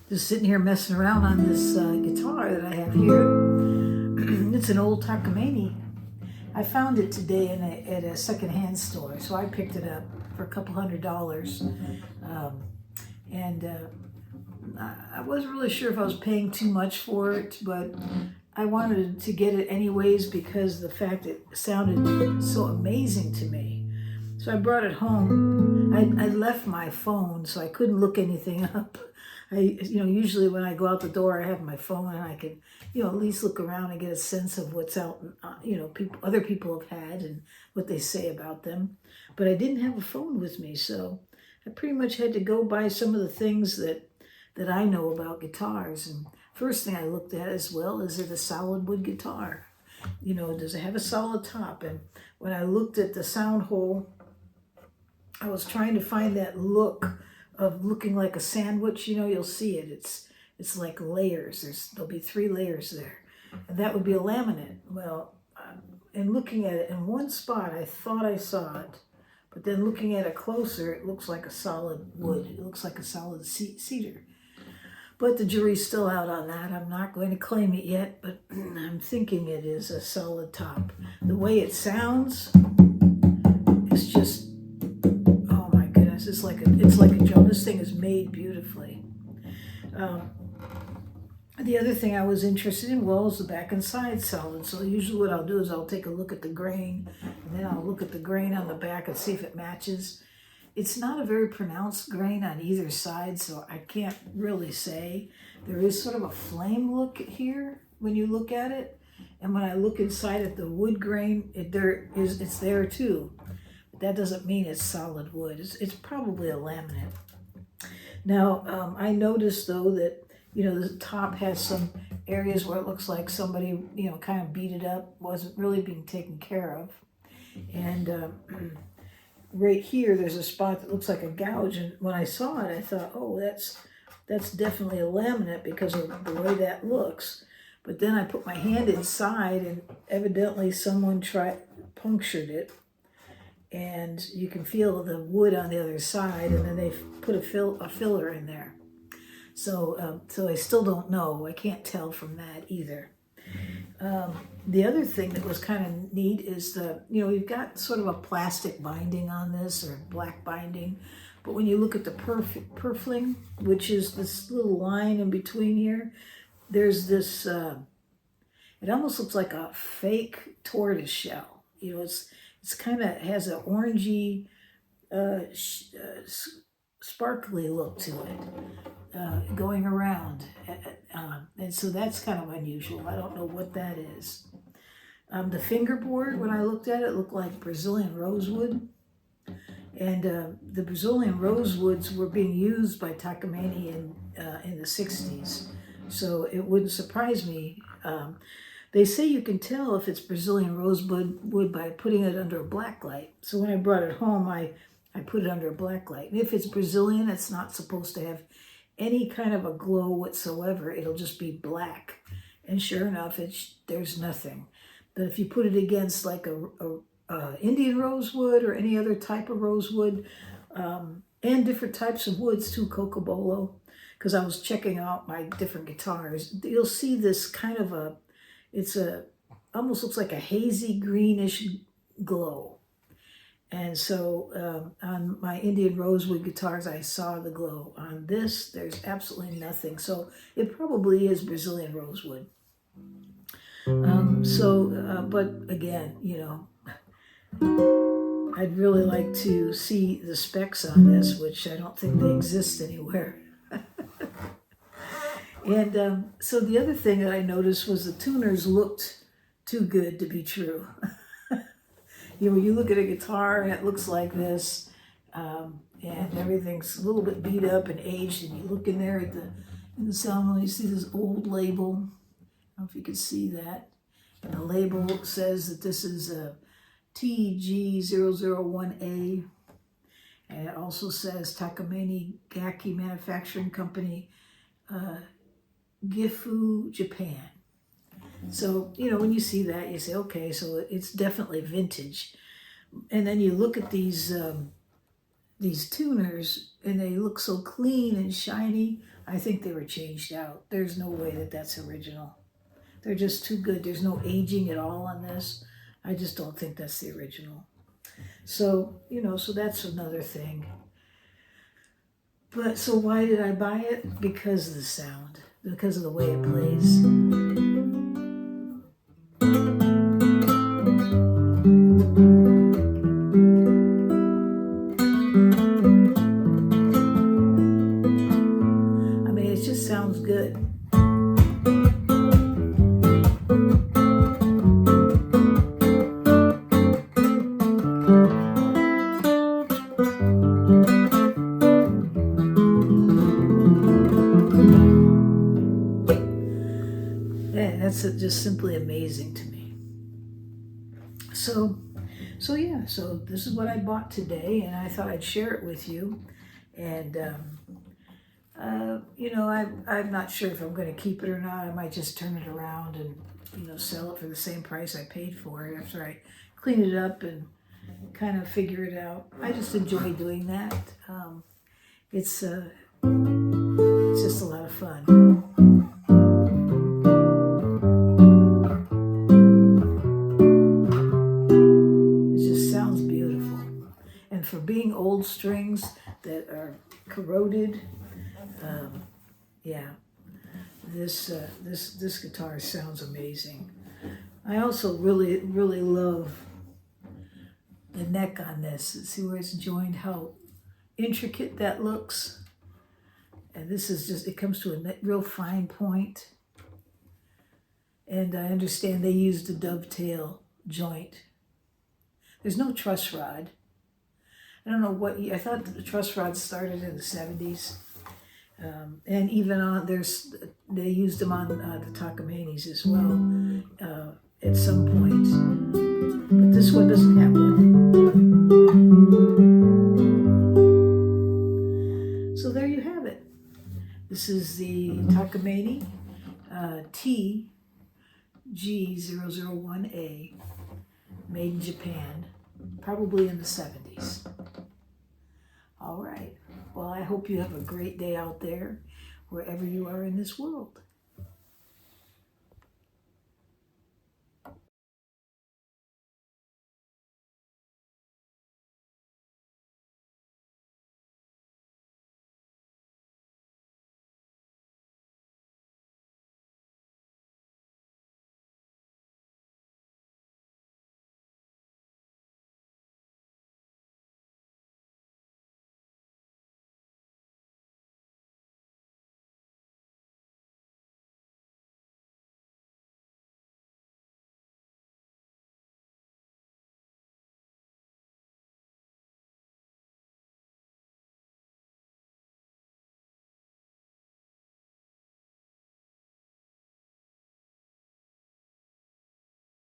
Just sitting here messing around on this guitar that I have here. It's an old Takamine. I found it today at a secondhand store, so I picked it up for a couple $100. And I wasn't really sure if I was paying too much for it, but I wanted to get it anyways because the fact it sounded so amazing to me. So I brought it home. I left my phone, so I couldn't look anything up. Usually when I go out the door, I have my phone and I can, at least look around and get a sense of what's out, other people have had and what they say about them. But I didn't have a phone with me, so I pretty much had to go by some of the things that I know about guitars. And first thing I looked at as well, is it a solid wood guitar? Does it have a solid top? And when I looked at the sound hole, I was trying to find that look of looking like a sandwich. You'll see it. It's like layers. There'll be 3 layers there. And that would be a laminate. Well, in looking at it in one spot, I thought I saw it. But then looking at it closer, it looks like a solid wood. It looks like a solid cedar. But the jury's still out on that. I'm not going to claim it yet, but I'm thinking it is a solid top. The way it sounds, it's just, oh my goodness, it's like a gem. This thing is made beautifully. The other thing I was interested in was the back and side solid. So usually what I'll do is I'll take a look at the grain, and then I'll look at the grain on the back and see if it matches. It's not a very pronounced grain on either side, so I can't really say. There is sort of a flame look here when you look at it. And when I look inside at the wood grain, it's there too. But that doesn't mean it's solid wood. It's probably a laminate. Now, I noticed though that, the top has some areas where it looks like somebody, kind of beat it up, wasn't really being taken care of. And right here, there's a spot that looks like a gouge. And when I saw it, I thought, oh, that's definitely a laminate because of the way that looks. But then I put my hand inside, and evidently someone punctured it. And you can feel the wood on the other side, and then they put a filler in there. So I still don't know. I can't tell from that either. The other thing that was kind of neat is we've got sort of a plastic binding on this, or black binding. But when you look at the purfling, which is this little line in between here, there's this, it almost looks like a fake tortoise shell. It's kind of has an orangey, sparkly look to it, going around. And so that's kind of unusual. I don't know what that is. The fingerboard, when I looked at it, looked like Brazilian rosewood. And the Brazilian rosewoods were being used by Takamine in the 60s. So it wouldn't surprise me. They say you can tell if it's Brazilian rosewood by putting it under a black light. So when I brought it home, I put it under a black light. And if it's Brazilian, it's not supposed to have any kind of a glow whatsoever. It'll just be black. And sure enough, there's nothing. But if you put it against like a Indian rosewood or any other type of rosewood, and different types of woods too, cocobolo, because I was checking out my different guitars, you'll see this kind of almost looks like a hazy greenish glow. And so on my Indian rosewood guitars, I saw the glow. On this, there's absolutely nothing. So it probably is Brazilian rosewood. But again, I'd really like to see the specs on this, which I don't think they exist anywhere. And so the other thing that I noticed was the tuners looked too good to be true. When you look at a guitar and it looks like this, and everything's a little bit beat up and aged, and you look in there in the sound room, you see this old label. I don't know if you can see that. And the label says that this is a TG001A. And it also says Takamine Gaki Manufacturing Company, Gifu, Japan. So, when you see that, you say, okay, so it's definitely vintage. And then you look at these tuners, and they look so clean and shiny. I think they were changed out. There's no way that that's original. They're just too good. There's no aging at all on this. I just don't think that's the original. So, so that's another thing. But so why did I buy it? Because of the sound, because of the way it plays. I mean, it just sounds good. That's just simply amazing to me. So this is what I bought today, and I thought I'd share it with you. And I'm not sure if I'm going to keep it or not. I might just turn it around and sell it for the same price I paid for it after I clean it up and kind of figure it out. I just enjoy doing that. It's just a lot of fun. For being old strings that are corroded, this guitar sounds amazing. I also really love the neck on this. See where it's joined, how intricate that looks. And this is just, it comes to a real fine point. And I understand they used a dovetail joint. There's no truss rod. I don't know what, I thought the truss rods started in the 70s. And even on, they used them on the Takamines as well at some point. But this one doesn't have one. So there you have it. This is the Takamine TG001A, made in Japan, probably in the 70s. All right. Well, I hope you have a great day out there, wherever you are in this world.